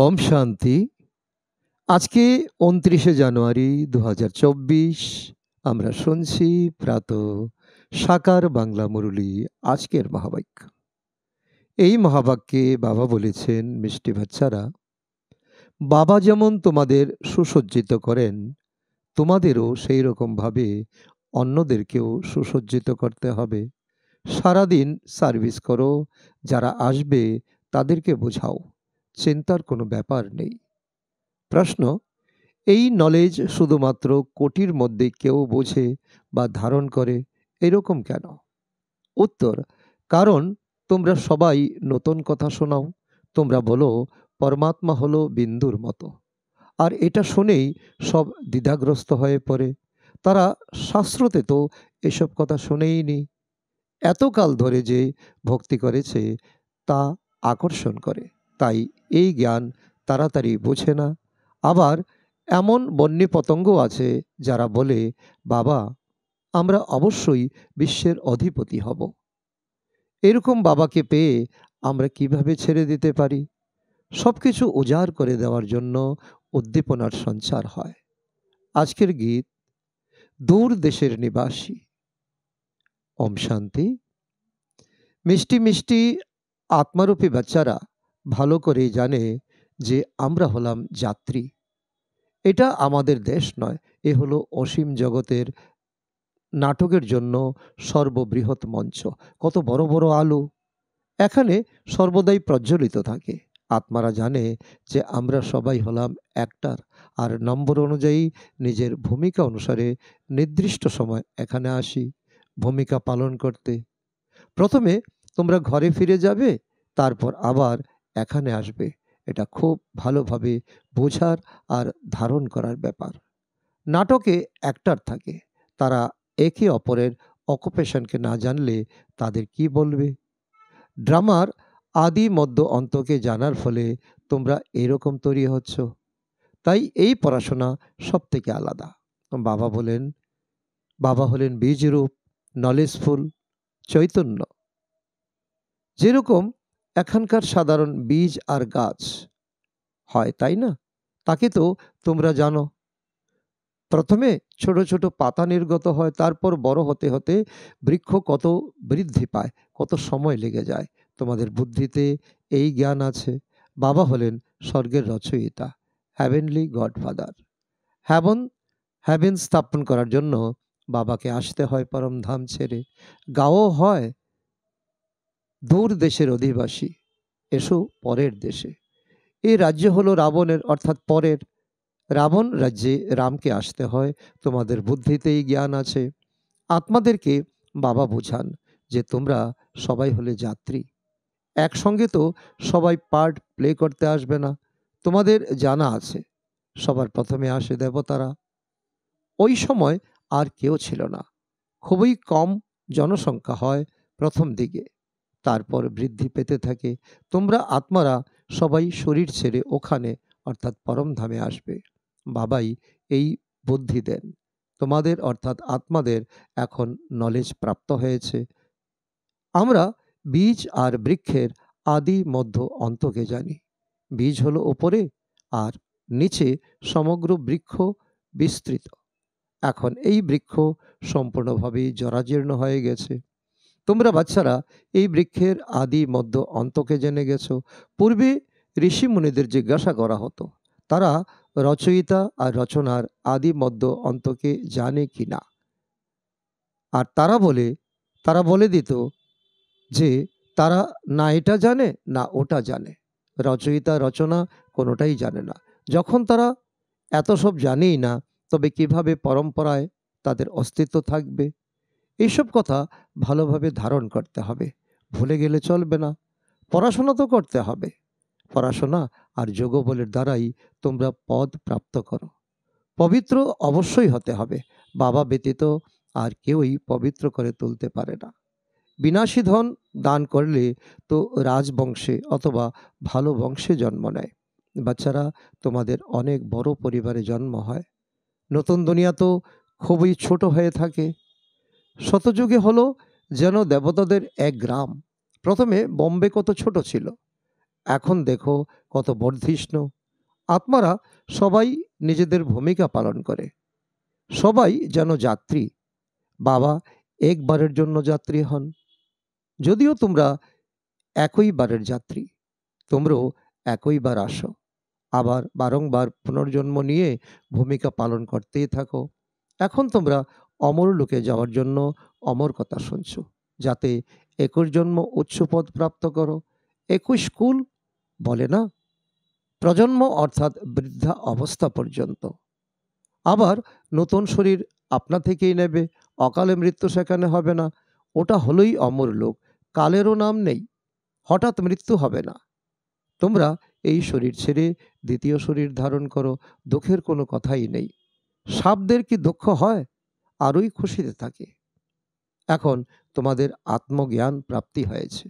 ওম শান্তি। আজকে ২৯শে জানুয়ারি ২০২৪। আমরা শুনছি প্রাত সাকার বাংলা মুরলী। আজকের মহাবাক্য, এই মহাবাক্যে বাবা বলেছেন, মিষ্টি বাচ্চারা, বাবা যেমন তোমাদের সুসজ্জিত করেন, তোমাদেরও সেই রকমভাবে অন্যদেরকেও সুসজ্জিত করতে হবে। সারাদিন সার্ভিস করো, যারা আসবে তাদেরকে বোঝাও, চিন্তার কোনো ব্যাপার নেই। প্রশ্ন, এই নলেজ শুধুমাত্র কোটির মধ্যে কেউ বোঝে বা ধারণ করে, এরকম কেন? উত্তর, কারণ তোমরা সবাই নতুন কথা শোনাও। তোমরা বলো পরমাত্মা হলো বিন্দুর মতো, আর এটা শুনেই সব দ্বিধাগ্রস্ত হয়ে পড়ে। তারা শাস্ত্রতে তো এসব কথা শুনেইনি। এতকাল ধরে যে ভক্তি করেছে তা আকর্ষণ করে, তাই এই জ্ঞান তাড়াতাড়ি বোঝে না। আবার এমন বন্যী পতঙ্গ আছে যারা বলে, বাবা, আমরা অবশ্যই বিশ্বের অধিপতি হব। এরকম বাবাকে পেয়ে আমরা কিভাবে ছেড়ে দিতে পারি? সব কিছু উজাড় করে দেওয়ার জন্য উদ্দীপনার সঞ্চার হয়। আজকের গীত, দূর দেশের নিবাসী। ওম শান্তি। মিষ্টি মিষ্টি আত্মারূপী বাচ্চারা ভালো করেই জানে যে আমরা হলাম যাত্রী। এটা আমাদের দেশ নয়, এ হলো অসীম জগতের নাটকের জন্য সর্ববৃহৎ মঞ্চ। কত বড় বড় আলো এখানে সর্বদাই প্রজ্বলিত থাকে। আত্মারা জানে যে আমরা সবাই হলাম অ্যাক্টর, আর নম্বর অনুযায়ী নিজের ভূমিকা অনুসারে নির্দিষ্ট সময় এখানে আসি ভূমিকা পালন করতে। প্রথমে তোমরা ঘরে ফিরে যাবে, তারপর আবার এখানে আসবে। এটা খুব ভালোভাবে বোঝার আর ধারণ করার ব্যাপার। নাটকে অ্যাক্টর থাকে, তারা একে অপরের অকুপেশনকে না জানলে তাদের কি বলবে? ড্রামার আদি মধ্য অন্তকে জানার ফলে তোমরা এরকম তৈরি হচ্ছ। তাই এই পড়াশোনা সব থেকে আলাদা। বাবা হলেন বীজরূপ, নলেজফুল, চৈতন্য। যেরকম এখানকার সাধারণ বীজ আর গাছ হয়, তাই না? তাকে তো তোমরা জানো। প্রথমে ছোট ছোট পাতা নির্গত হয়, তারপর বড় হতে হতে বৃক্ষ কত বৃদ্ধি পায়, কত সময় লেগে যায়। তোমাদের বুদ্ধিতে এই জ্ঞান আছে। বাবা হলেন স্বর্গের রচয়িতা, হ্যাভেনলি গডফাদার। হ্যাভেন স্থাপন করার জন্য বাবাকে আসতে হয় পরমধাম ছেড়ে। গাও হয় দূর দেশের অধিবাসী, এসো পরের দেশে। এই রাজ্য হলো রাবণের, অর্থাৎ পরের। রাবণ রাজ্যে রামকে আসতে হয়। তোমাদের বুদ্ধিতেই জ্ঞান আছে। আত্মাদেরকে বাবা বোঝান যে তোমরা সবাই হলে যাত্রী। একসঙ্গে তো সবাই পার্ট প্লে করতে আসবে না। তোমাদের জানা আছে সবার প্রথমে আসে দেবতারা। ওই সময় আর কেউ ছিল না, খুবই কম জনসংখ্যা হয় প্রথম দিকে, তারপর বৃদ্ধি পেতে থাকে। তোমরা আত্মারা সবাই শরীর ছেড়ে ওখানে, অর্থাৎ পরমধামে আসবে। বাবাই এই বুদ্ধি দেন। তোমাদের অর্থাৎ আত্মাদের এখন নলেজ প্রাপ্ত হয়েছে। আমরা বীজ আর বৃক্ষের আদি মধ্য অন্তকে জানি। বীজ হলো ওপরে, আর নিচে সমগ্র বৃক্ষ বিস্তৃত। এখন এই বৃক্ষ সম্পূর্ণভাবে জরাজীর্ণ হয়ে গেছে। তোমরা বাচ্চারা এই বৃক্ষের আদি মধ্য অন্তকে জেনে গেছো। পূর্বে ঋষি মুনিদের জিজ্ঞাসা করা হতো, তারা রচয়িতা আর রচনার আদি মধ্য অন্তকে জানে কি না। আর তারা বলে দিত যে তারা না এটা জানে না ওটা জানে। রচয়িতা রচনা কোনোটাই জানে না। যখন তারা এত সব জানেই না, তবে কিভাবে পরম্পরায় তাদের অস্তিত্ব থাকবে? এইসব কথা ভালোভাবে ধারণ করতে হবে, ভুলে গেলে চলবে না। পড়াশোনা তো করতে হবে। পড়াশোনা আর যোগবলের দ্বারাই তোমরা পদ প্রাপ্ত করো। পবিত্র অবশ্যই হতে হবে। বাবা ব্যতীত আর কেউই পবিত্র করে তুলতে পারে না। বিনাশী ধন দান করলে তো রাজবংশে অথবা ভালো বংশে জন্ম নেয়। বাচ্চারা, তোমাদের অনেক বড় পরিবারে জন্ম হয়। নতুন দুনিয়া তো খুবই ছোট হয়ে থাকে। শতযুগে হলো যেন দেবতাদের এক গ্রাম। প্রথমে বোম্বে কত ছোট ছিল, এখন দেখো কত বর্ধিষ্ণু। আত্মারা সবাই নিজেদের ভূমিকা পালন করে, সবাই যেন যাত্রী। বাবা একবারের জন্য যাত্রী হন, যদিও তোমরা একই বারের যাত্রী। তোমরাও একই বার আসো, আবার বারংবার পুনর্জন্ম নিয়ে ভূমিকা পালন করতেই থাকো। এখন তোমরা অমর লোকে যাওয়ার জন্য অমর কথা শুনছো, যাতে 21 জন্ম উচ্চ পদ প্রাপ্ত করো। 21 কুল বলে না, প্রজন্ম অর্থাৎ বৃদ্ধা অবস্থা পর্যন্ত। আবার নতুন শরীর আপনা থেকেই নেবে, অকালে মৃত্যু সেখানে হবে না। ওটা হলোই অমর লোক, কালেরও নাম নেই, হঠাৎ মৃত্যু হবে না। তোমরা এই শরীর ছেড়ে দ্বিতীয় শরীর ধারণ করো, দুঃখের কোনো কথাই নেই। সাপদের কি দুঃখ হয়? আরোই খুশিতে থাকে। এখন তোমাদের আত্মজ্ঞান প্রাপ্তি হয়েছে,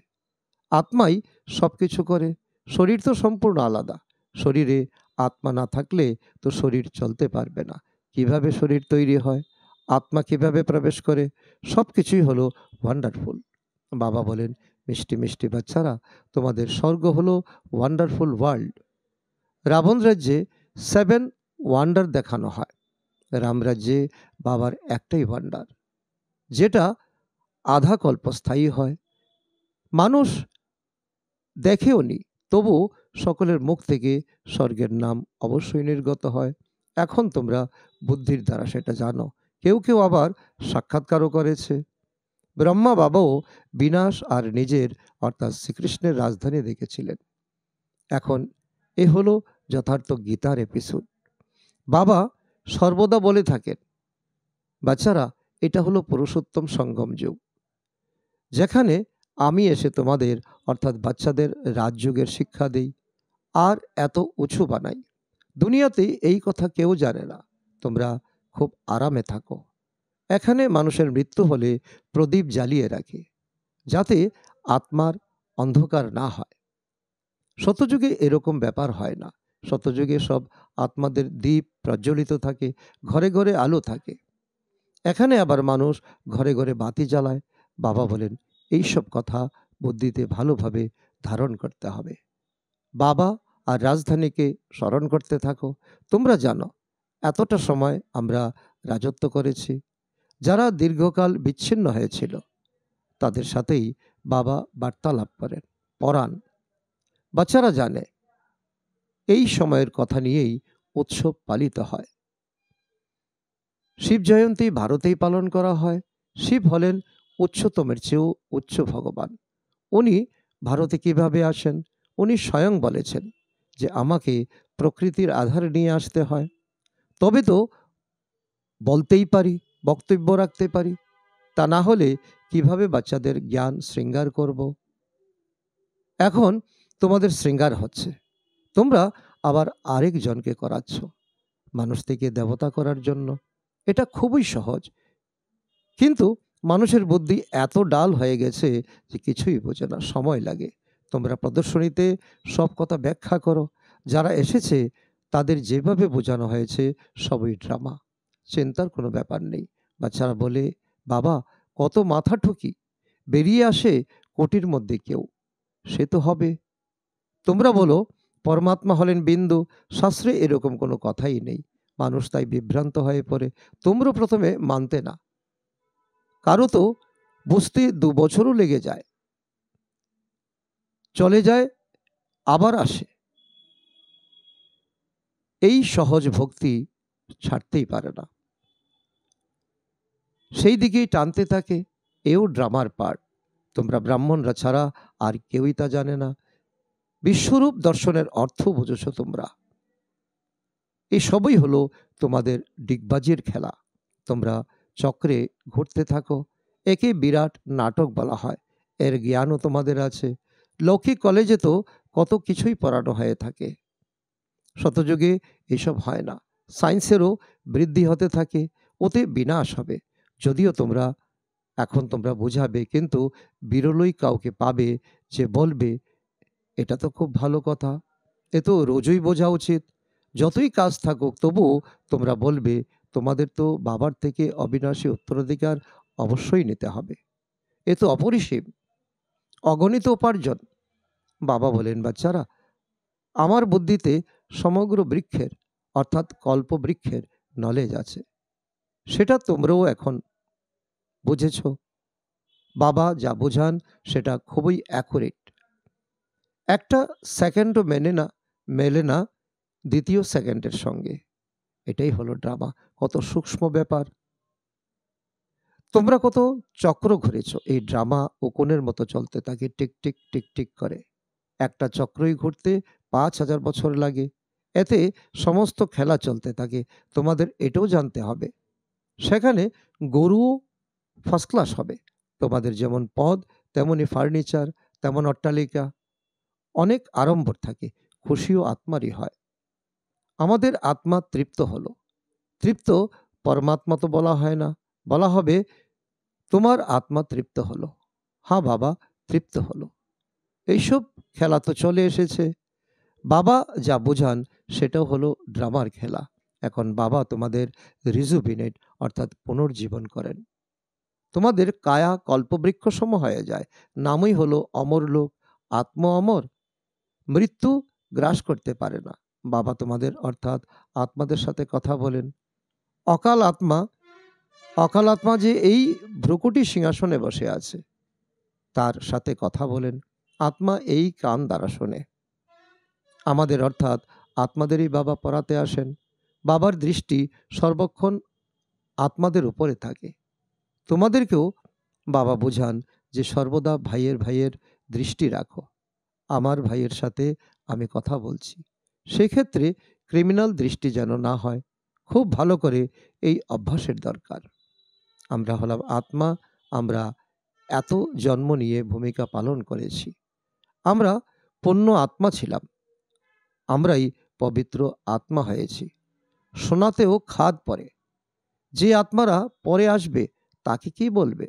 আত্মাই সব কিছু করে। শরীর তো সম্পূর্ণ আলাদা। শরীরে আত্মা না থাকলে তো শরীর চলতে পারবে না। কিভাবে শরীর তৈরি হয়, আত্মা কিভাবে প্রবেশ করে, সব কিছুই হলো ওয়ান্ডারফুল। বাবা বলেন, মিষ্টি মিষ্টি বাচ্চারা, তোমাদের স্বর্গ হলো ওয়ান্ডারফুল ওয়ার্ল্ড। রাবণ রাজ্যে 7 ওয়ান্ডার দেখানো হয়, রামরাজ্যে বাবার একটাই ওয়ান্ডার, যেটা আধা কল্পস্থায়ী হয়। মানুষ দেখেও নি, তবু সকলের মুখ থেকে স্বর্গের নাম অবশ্যই নির্গত হয়। এখন তোমরা বুদ্ধির দ্বারা সেটা জানো। কেউ কেউ আবার সাক্ষাৎকারও করেছে। ব্রহ্মা বাবাও বিনাশ আর নিজের অর্থাৎ শ্রীকৃষ্ণের রাজধানী দেখেছিলেন। এখন এ হলো যথার্থ গীতার এপিসোড। বাবা সর্বদা বলে থাকেন, বাচ্চারা, এটা হলো পুরুষোত্তম সঙ্গম যুগ, যেখানে আমি এসে তোমাদের অর্থাৎ বাচ্চাদের রাজযোগের শিক্ষা দিই আর এত উঁচু বানাই। দুনিয়াতে এই কথা কেউ জানে না। তোমরা খুব আরামে থাকো। এখানে মানুষের মৃত্যু হলে প্রদীপ জ্বালিয়ে রাখে, যাতে আত্মার অন্ধকার না হয়। শতযুগে এরকম ব্যাপার হয় না। শতযুগে সব আত্মাদের দ্বীপ প্রজ্বলিত থাকে, ঘরে ঘরে আলো থাকে। এখানে আবার মানুষ ঘরে ঘরে বাতি জ্বালায়। বাবা বলেন, এইসব কথা বুদ্ধিতে ভালোভাবে ধারণ করতে হবে। বাবা আর রাজধানীকে স্মরণ করতে থাকো। তোমরা জানো, এতটা সময় আমরা রাজত্ব করেছি। যারা দীর্ঘকাল বিচ্ছিন্ন হয়েছিল, তাদের সাথেই বাবা বার্তালাপ করেন, পড়ান। বাচ্চারা জানে, এই সময়ের কথা নিয়েই উৎসব পালিত হয়। শিব জয়ন্তী ভারতেই পালন করা হয়। শিব হলেন উচ্চতমের চেয়েও উচ্চ ভগবান। উনি ভারতে কিভাবে আসেন? উনি স্বয়ং বলেছেন যে আমাকে প্রকৃতির আধারে নিয়ে আসতে হয়, তবে তো বলতেই পারি, বক্তব্য রাখতে পারি। তা না হলে কিভাবে বাচ্চাদের জ্ঞান শৃঙ্গার করব? এখন তোমাদের শৃঙ্গার হচ্ছে, তোমরা আবার আরেকজনকে করাচ্ছ মানুষ থেকে দেবতা করার জন্য। এটা খুবই সহজ, কিন্তু মানুষের বুদ্ধি এত ডাল হয়ে গেছে যে কিছুই বোঝে না, সময় লাগে। তোমরা প্রদর্শনীতে সব কথা ব্যাখ্যা করো। যারা এসেছে তাদের যেভাবে বোঝানো হয়েছে সবই ড্রামা, চিন্তার কোনো ব্যাপার নেই। বাচ্চারা বলে, বাবা কত মাথা ঠুকি, বেরিয়ে আসে কোটির মধ্যে কেউ, সে তো হবে। তোমরা বলো পরমাত্মা হলেন বিন্দু, শাস্ত্রে এরকম কোনো কথাই নেই। মানুষ তাই বিভ্রান্ত হয়ে পড়ে। তোমরা প্রথমে মানতে না, কারো তো বুঝতে 2 বছরও লেগে যায়, চলে যায় আবার আসে। এই সহজ ভক্তি ছাড়তেই পারে না, সেই দিকেই টানতে থাকে। এও ড্রামার পার্ট। তোমরা ব্রাহ্মণরা ছাড়া আর কেউই তা জানে না। বিশ্বরূপ দর্শনের অর্থ বুঝেছ তোমরা। এই সবই হলো তোমাদের ডিগবাজির খেলা। তোমরা চক্রে ঘুরতে থাকো, একে বিরাট নাটক বলা হয়। এর জ্ঞানও তোমাদের আছে। লৌকিক কলেজে তো কত কিছুই পড়ানো হয়ে থাকে। শতযুগে এসব হয় না। সায়েন্সেরও বৃদ্ধি হতে থাকে, ওতে বিনাশ হবে। যদিও তোমরা বুঝাবে, কিন্তু বিরলই কাউকে পাবে যে বলবে, এটা তো খুব ভালো কথা, এ তো রোজই বোঝা উচিত। যতই কাজ থাকুক তবুও তোমরা বলবে, তোমাদের তো বাবার থেকে অবিনাশী উত্তরাধিকার অবশ্যই নিতে হবে। এ তো অপরিসীম, অগণিত উপার্জন। বাবা বলেন, বাচ্চারা, আমার বুদ্ধিতে সমগ্র বৃক্ষের অর্থাৎ কল্প বৃক্ষের নলেজ আছে, সেটা তোমরাও এখন বুঝেছ। বাবা যা বোঝান সেটা খুবই অ্যাকুরেট। একটা সেকেন্ডও মেলে না দ্বিতীয় সেকেন্ডের সঙ্গে। এটাই হলো ড্রামা। কত সূক্ষ্ম ব্যাপার। তোমরা কত চক্র ঘুরেছ। এই ড্রামা ও কোণের মতো চলতে থাকে, টিক টিক টিক টিক করে। একটা চক্রই ঘুরতে ৫,০০০ বছর লাগে। এতে সমস্ত খেলা চলতে থাকে। তোমাদের এটাও জানতে হবে, সেখানে গরুও ফার্স্ট ক্লাস হবে। তোমাদের যেমন পদ, তেমনি ফার্নিচার, তেমন অট্টালিকা, অনেক আড়ম্বর থাকে। খুশিও আত্মারই হয়। আমাদের আত্মা তৃপ্ত হলো। তৃপ্ত পরমাত্মা তো বলা হয় না, বলা হবে তোমার আত্মা তৃপ্ত হলো। হ্যাঁ বাবা, তৃপ্ত হলো। এইসব খেলা তো চলে এসেছে। বাবা যা বোঝান সেটাও হলো ড্রামার খেলা। এখন বাবা তোমাদের রিজুভিনেট অর্থাৎ পুনর্জীবন করেন। তোমাদের কায়া কল্পবৃক্ষ সম হয়ে যায়। নামই হলো অমর লোক। আত্ম অমর, মৃত্যু গ্রাস করতে পারে না। বাবা তোমাদের অর্থাৎ আত্মাদের সাথে কথা বলেন। অকাল আত্মা, অকাল আত্মা যে এই ভ্রুকুটি সিংহাসনে বসে আছে, তার সাথে কথা বলেন। আত্মা এই কান দ্বারা শোনে। আমাদের অর্থাৎ আত্মাদেরই বাবা পড়াতে আসেন। বাবার দৃষ্টি সর্বক্ষণ আত্মাদের উপরে থাকে। তোমাদেরকেও বাবা বোঝান যে সর্বদা ভাইয়ের ভাইয়ের দৃষ্টি রাখো। আমার ভাইয়ের সাথে আমি কথা বলছি, সেক্ষেত্রে ক্রিমিনাল দৃষ্টি যেন না হয়। খুব ভালো করে এই অভ্যাসের দরকার। আমরা হলাম আত্মা। আমরা এত জন্ম নিয়ে ভূমিকা পালন করেছি। আমরা পূর্ণ আত্মা ছিলাম। আমরাই পবিত্র আত্মা হয়েছি। শোনাতেও খাদ পড়ে। যে আত্মারা পরে আসবে তাকে কি বলবে?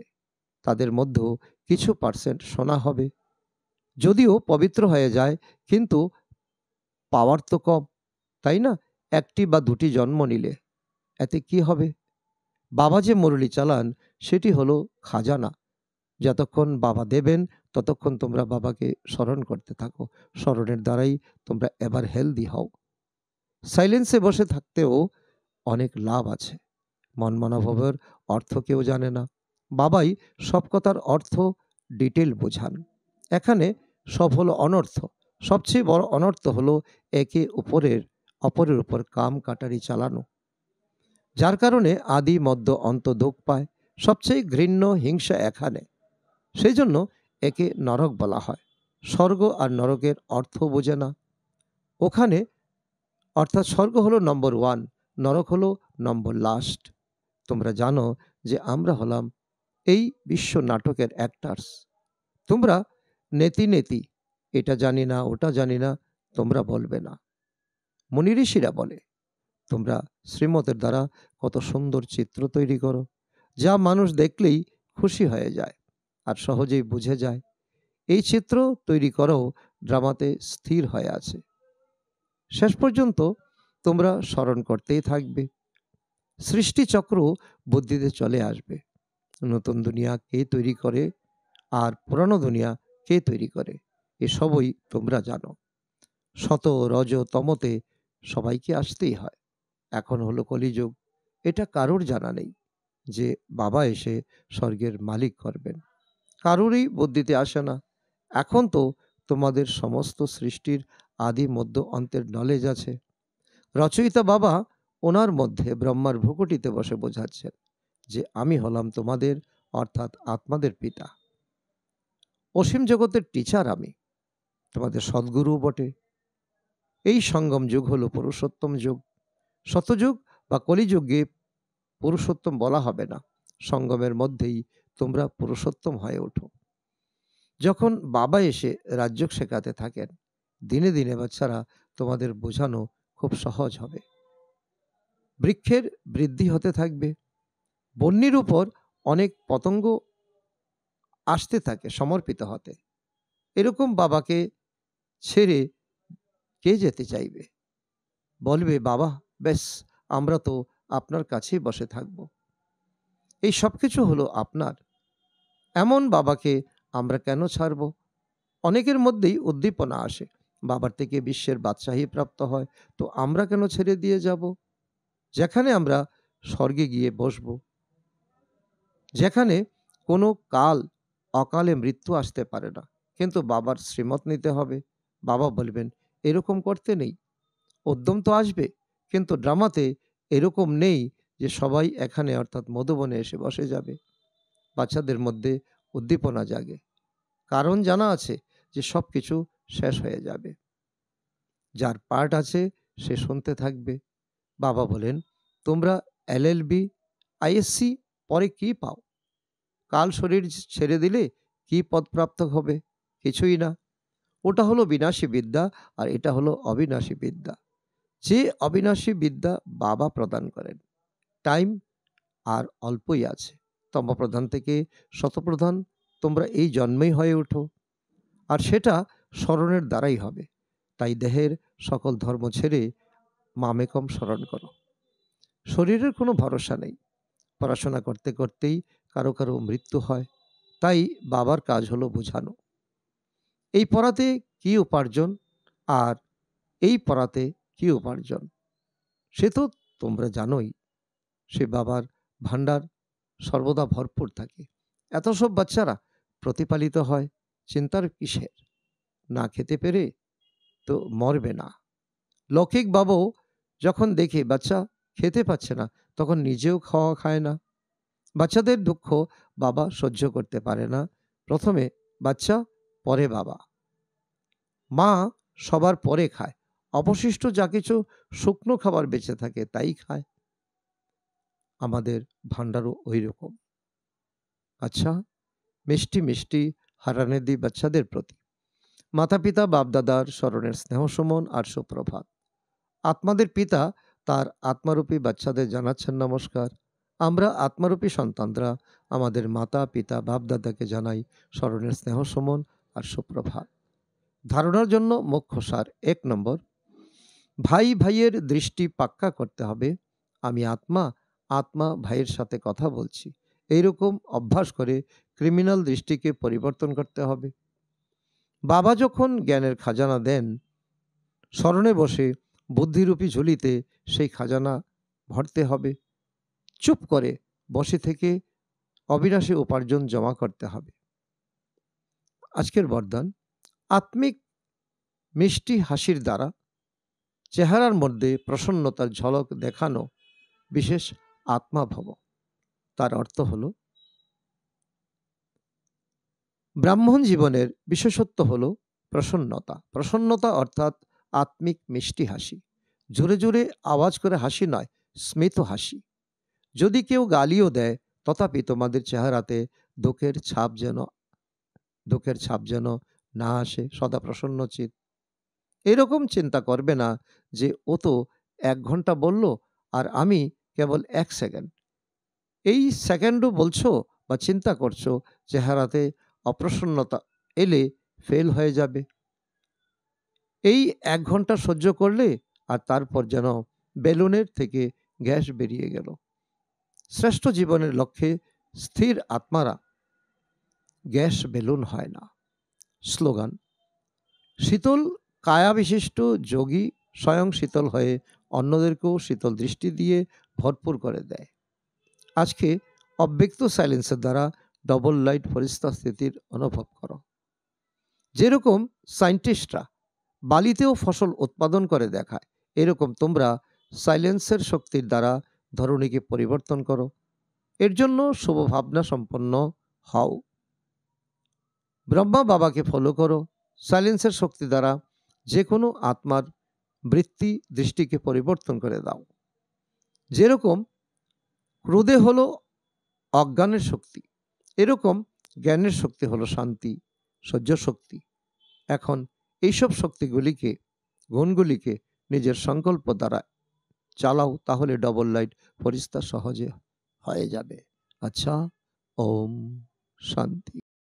তাদের মধ্যেও কিছু পার্সেন্ট শোনা হবে। যদিও পবিত্র হয়ে যায়, কিন্তু পাওয়ার তো কম, তাই না? একটি বা দুটি জন্ম নিলে এতে কি হবে? বাবা যে মুরলি চালান সেটি হলো খাজানা। যতক্ষণ বাবা দেবেন ততক্ষণ তোমরা বাবাকে স্মরণ করতে থাকো। স্মরণের দ্বারাই তোমরা এবার হেলদি হও। সাইলেন্সে বসে থাকতেও অনেক লাভ আছে। মন মনোভাবের অর্থ কেউ জানে না। বাবাই সব কথার অর্থ ডিটেল বোঝান। এখানে সব হলো অনর্থ। সবচেয়ে বড় অনর্থ হলো একে অপরের উপর কাম কাটারি চালানো, যার কারণে আদি মধ্য অন্ত দুঃখ পায়। সবচেয়ে ঘৃণ্য হিংসা এখানে। সেই জন্য একে নরক বলা হয়। স্বর্গ আর নরকের অর্থ বোঝে না। ওখানে অর্থাৎ স্বর্গ হলো নম্বর 1, নরক হলো নম্বর লাস্ট। তোমরা জানো যে আমরা হলাম এই বিশ্ব নাটকের অ্যাক্টার্স। তোমরা নেতি নেতি, এটা জানি না ওটা জানি না, তোমরা বলবে না। মুনি ঋষিরা বলে, তোমরা শ্রীমতের দ্বারা কত সুন্দর চিত্র তৈরি করো, যা মানুষ দেখলেই খুশি হয়ে যায় আর সহজেই বুঝে যায়। এই চিত্র তৈরি করাও ড্রামাতে স্থির হয়ে আছে। শেষ পর্যন্ত তোমরা স্মরণ করতেই থাকবে। সৃষ্টিচক্র বুদ্ধিতে চলে আসবে। নতুন দুনিয়া কে তৈরি করে আর পুরানো দুনিয়া কে তৈরি করে এসবই তোমরা জানো। শত রজ তমতে সবাইকে আসতেই হয়। এখন হলো কলিযুগ। এটা কারোর জানা নেই যে বাবা এসে স্বর্গের মালিক করবেন। কারোরই বুদ্ধিতে আসে না। এখন তো তোমাদের সমস্ত সৃষ্টির আদি মধ্য অন্তের নলেজ আছে। রচয়িতা বাবা ওনার মধ্যে ব্রহ্মার ভ্রুকুটিতে বসে বোঝাচ্ছেন যে আমি হলাম তোমাদের অর্থাৎ আত্মাদের পিতা। অসীম জগতের টিচার আমি, তোমাদের সদ্গুরু বটে। এই সঙ্গম যুগ হলো পুরুষোত্তম যুগ। সত্যযুগ বা কলিযুগে পুরুষোত্তম বলা হবে না। সঙ্গমের মধ্যেই তোমরা পুরুষোত্তম হয়ে ওঠো। যখন বাবা এসে রাজযোগ শেখাতে থাকেন, দিনে দিনে বাচ্চারা তোমাদের বোঝানো খুব সহজ হবে। বৃক্ষের বৃদ্ধি হতে থাকবে। বন্যির উপর অনেক পতঙ্গ আসতে থাকে সমর্পিত হতে। এরকম বাবাকে ছেড়ে কে যেতে চাইবে? বলবে বাবা বেশ, আমরা তো আপনার কাছেই বসে থাকব। এই সব কিছু হলো আপনার। এমন বাবাকে আমরা কেন ছাড়ব? অনেকের মধ্যেই উদ্দীপনা আসে, বাবার থেকে বিশ্বের বাদশাহী প্রাপ্ত হয়, তো আমরা কেন ছেড়ে দিয়ে যাব? যেখানে আমরা স্বর্গে গিয়ে বসব, যেখানে কোনো কাল অকালে মৃত্যু আসতে পারে না, কিন্তু বাবার শ্রীমত নিতে হবে। বাবা বলবেন এরকম করতে নেই, উদ্যম তো আসবে, কিন্তু ড্রামাতে এরকম নেই যে সবাই এখানে অর্থাৎ মধুবনে এসে বসে যাবে। বাচ্চাদের মধ্যে উদ্দীপনা জাগে, কারণ জানা আছে যে সব কিছু শেষ হয়ে যাবে। যার পার্ট আছে সে শুনতে থাকবে। বাবা বলেন, তোমরা এলএলবি, আইএসসি পরে কি পাও? কাল শরীর ছেড়ে দিলে কি পদপ্রাপ্ত হবে? কিছুই না। ওটা হলো বিনাশী বিদ্যা, আর এটা হলো অবিনাশী বিদ্যা। যে অবিনাশী বিদ্যা বাবা প্রদান করেন, টাইম আর অল্পই আছে। তমপ্রধান থেকে শতপ্রধান তোমরা এই জন্মেই হয়ে ওঠো, আর সেটা স্মরণের দ্বারাই হবে। তাই দেহের সকল ধর্ম ছেড়ে মামেকম স্মরণ করো। শরীরের কোনো ভরসা নেই, পড়াশোনা করতে করতেই কারো কারো মৃত্যু হয়। তাই বাবার কাজ হলো বোঝানো, এই পড়াতে কি উপার্জন আর এই পড়াতে কি উপার্জন, সে তো তোমরা জানোই। সে বাবার ভান্ডার সর্বদা ভরপুর থাকে। এত সব বাচ্চারা প্রতিপালিত হয়, চিন্তার কিসের? না খেতে পেরে তো মরবে না। লৌকিক বাবাও যখন দেখে বাচ্চা খেতে পাচ্ছে না, তখন নিজেও খাওয়া খায় না। বাচ্চাদের দুঃখ বাবা সহ্য করতে পারে না। প্রথমে বাচ্চা, পরে বাবা। মা সবার পরে খায়, অবশিষ্ট যা কিছু শুকনো খাবার বেঁচে থাকে তাই খায়। আমাদের ভান্ডারও ওই রকম। আচ্ছা, মিষ্টি মিষ্টি হারানেদি বাচ্চাদের প্রতি মাতা পিতা বাপদাদার স্মরণের স্নেহ সুমন আর সুপ্রভাত। আত্মাদের পিতা তার আত্মারূপী বাচ্চাদের জানাচ্ছেন নমস্কার। আমরা আত্মারূপী সন্তানরা আমাদের মাতা পিতা বাপদাদাকে জানাই স্মরণের স্নেহ সুমন আর সুপ্রভাত। ধারণার জন্য মুখ্য সার: 1 নম্বর, ভাই ভাইয়ের দৃষ্টি পাক্কা করতে হবে। আমি আত্মা, আত্মা ভাইয়ের সাথে কথা বলছি, এইরকম অভ্যাস করে ক্রিমিনাল দৃষ্টিকে পরিবর্তন করতে হবে। বাবা যখন জ্ঞানের খাজানা দেন, স্মরণে বসে বুদ্ধিরূপী ঝুলিতে সেই খাজানা ভরতে হবে। চুপ করে বসে থেকে অবিনাশী উপার্জন জমা করতে হবে। আজকের বরদান: আত্মিক মিষ্টি হাসির দ্বারা চেহারার মধ্যে প্রসন্নতার ঝলক দেখানো বিশেষ আত্মা ভব। তার অর্থ হলো, ব্রাহ্মণ জীবনের বিশেষত্ব হলো প্রসন্নতা। প্রসন্নতা অর্থাৎ আত্মিক মিষ্টি হাসি। জোরে জোরে আওয়াজ করে হাসি নয়, স্মিত হাসি। যদি কেউ গালিও দেয়, তথাপি তোমাদের চেহারাতে দুঃখের ছাপ যেন না আসে। সদা প্রসন্নচিত। এরকম চিন্তা করবে না যে ও তো 1 ঘন্টা বলল আর আমি কেবল 1 সেকেন্ড। এই সেকেন্ডও বলছো বা চিন্তা করছো, চেহারাতে অপ্রসন্নতা এলে ফেল হয়ে যাবে। এই 1 ঘন্টা সহ্য করলে আর তারপর যেন বেলুনের থেকে গ্যাস বেরিয়ে গেল। শ্রেষ্ঠ জীবনের লক্ষ্যে স্থির আত্মারা গ্যাস বেলুন হয় না। স্লোগান: শীতল কায়া বিশিষ্ট যোগী স্বয়ং শীতল হয়ে অন্যদেরকেও শীতল দৃষ্টি দিয়ে ভরপুর করে দেয়। আজকে অব্যক্ত সাইলেন্সের দ্বারা ডবল লাইট ফরিস্তা স্থিতির অনুভব করো। যেরকম সায়েন্টিস্টরা বালিতেও ফসল উৎপাদন করে দেখায়, এরকম তোমরা সাইলেন্সের শক্তির দ্বারা ধরণীকে পরিবর্তন করো। এর জন্য শুভ ভাবনা সম্পন্ন হও। ব্রহ্মা বাবাকে ফলো করো। সাইলেন্সের শক্তি দ্বারা যে কোনো আত্মার বৃত্তি দৃষ্টিকে পরিবর্তন করে দাও। যেরকম ক্রোধে হলো অজ্ঞানের শক্তি, এরকম জ্ঞানের শক্তি হলো শান্তি, সহ্য শক্তি। এখন এইসব শক্তিগুলিকে, গুণগুলিকে নিজের সংকল্প দ্বারা চালাও, তাহলে ডবল লাইট ফরিস্তা সহজে হয়ে যাবে। আচ্ছা, ওম শান্তি।